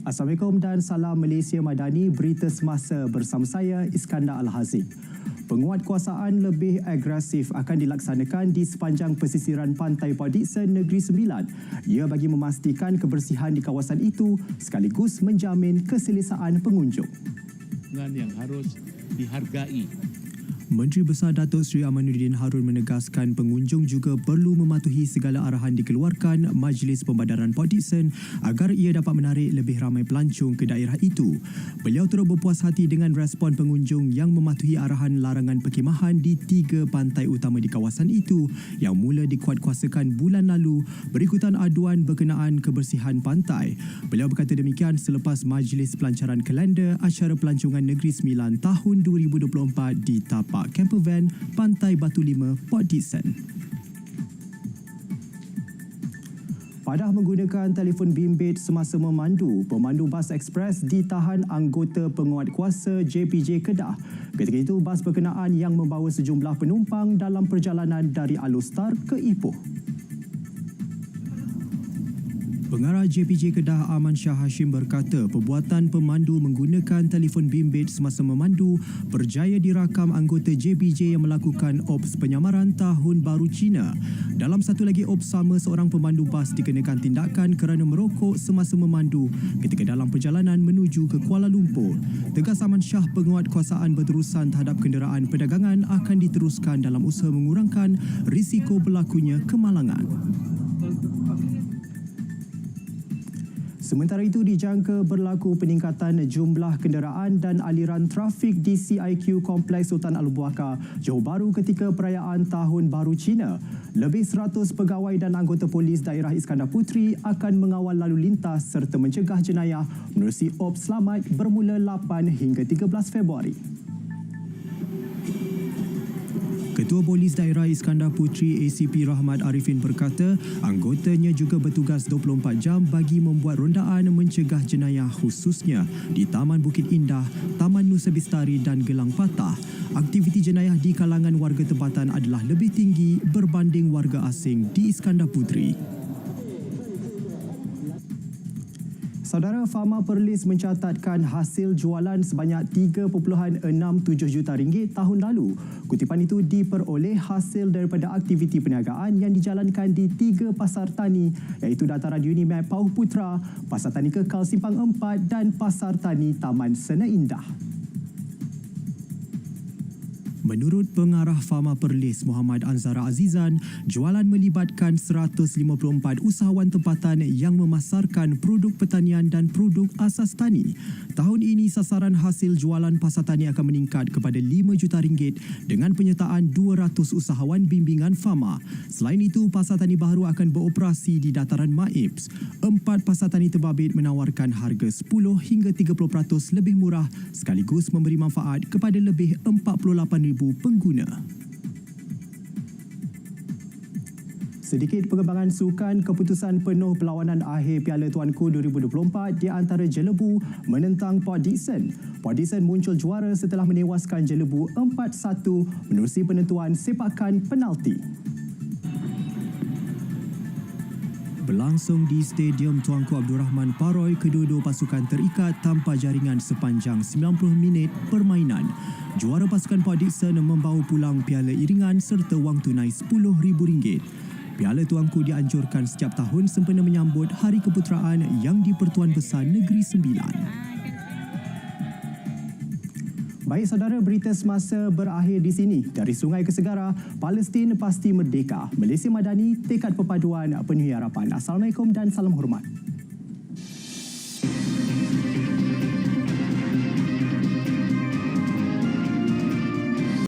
Assalamualaikum dan salam Malaysia Madani, berita semasa bersama saya Iskandar Al-Haziq. Penguatkuasaan lebih agresif akan dilaksanakan di sepanjang pesisiran pantai Port Dickson Negeri Sembilan. Ia bagi memastikan kebersihan di kawasan itu sekaligus menjamin keselesaan pengunjung. Yang harus dihargai. Menteri Besar Datuk Seri Amanuddin Harun menegaskan pengunjung juga perlu mematuhi segala arahan dikeluarkan Majlis Pembadaran Port Dickson agar ia dapat menarik lebih ramai pelancong ke daerah itu. Beliau turut berpuas hati dengan respon pengunjung yang mematuhi arahan larangan perkhemahan di 3 pantai utama di kawasan itu yang mula dikuatkuasakan bulan lalu berikutan aduan berkenaan kebersihan pantai. Beliau berkata demikian selepas Majlis Pelancaran Kalender Acara Pelancongan Negeri Sembilan tahun 2024 di tapak Campervan, Pantai Batu Lima, Port Dickson. Padah menggunakan telefon bimbit semasa memandu, pemandu bas ekspres ditahan anggota penguatkuasa JPJ Kedah. Ketika itu, bas berkenaan yang membawa sejumlah penumpang dalam perjalanan dari Alostar ke Ipoh. Pengarah JPJ Kedah Aman Shah Hashim berkata perbuatan pemandu menggunakan telefon bimbit semasa memandu berjaya dirakam anggota JPJ yang melakukan ops penyamaran Tahun Baru Cina. Dalam satu lagi ops sama, seorang pemandu bas dikenakan tindakan kerana merokok semasa memandu ketika dalam perjalanan menuju ke Kuala Lumpur. Tegas Aman Shah, penguatkuasaan berterusan terhadap kenderaan perdagangan akan diteruskan dalam usaha mengurangkan risiko berlakunya kemalangan. Sementara itu, dijangka berlaku peningkatan jumlah kenderaan dan aliran trafik di CIQ Kompleks Sultan Abu Bakar, Johor Bahru ketika perayaan Tahun Baru Cina. Lebih 100 pegawai dan anggota polis daerah Iskandar Puteri akan mengawal lalu lintas serta mencegah jenayah menerusi ops selamat bermula 8 hingga 13 Februari. Ketua Polis Daerah Iskandar Puteri ACP Rahmat Arifin berkata anggotanya juga bertugas 24 jam bagi membuat rondaan mencegah jenayah khususnya di Taman Bukit Indah, Taman Nusa Bestari dan Gelang Patah. Aktiviti jenayah di kalangan warga tempatan adalah lebih tinggi berbanding warga asing di Iskandar Puteri. Saudara, Pharma Perlis mencatatkan hasil jualan sebanyak RM3.67 juta tahun lalu. Kutipan itu diperoleh hasil daripada aktiviti perniagaan yang dijalankan di 3 pasar tani iaitu Dataran Unimap Pauh Putra, Pasar Tani Kekal Simpang 4 dan Pasar Tani Taman Sena Indah. Menurut pengarah Pharma Perlis Muhammad Anzara Azizan, jualan melibatkan 154 usahawan tempatan yang memasarkan produk pertanian dan produk asas tani. Tahun ini sasaran hasil jualan pasar tani akan meningkat kepada RM5 juta dengan penyertaan 200 usahawan bimbingan Pharma. Selain itu, pasar tani baru akan beroperasi di dataran Maips. 4 pasar tani terbabit menawarkan harga 10 hingga 30% lebih murah sekaligus memberi manfaat kepada lebih 48,000 pengguna. Sedikit pengembangan sukan, keputusan penuh perlawanan akhir Piala Tuanku 2024 di antara Jelebu menentang Port Dickson. Port Dickson muncul juara setelah menewaskan Jelebu 4-1 menerusi penentuan sepakan penalti. Berlangsung di Stadium Tuanku Abdul Rahman Paroy, kedua-dua pasukan terikat tanpa jaringan sepanjang 90 minit permainan. Juara pasukan Port Dickson membawa pulang piala iringan serta wang tunai RM10,000. Piala Tuanku dianjurkan setiap tahun sempena menyambut Hari Keputeraan yang di-Pertuan Besar Negeri Sembilan. Baik saudara, berita semasa berakhir di sini. Dari sungai ke segara, Palestin pasti merdeka. Malaysia Madani, tekad perpaduan penuh harapan. Assalamualaikum dan salam hormat.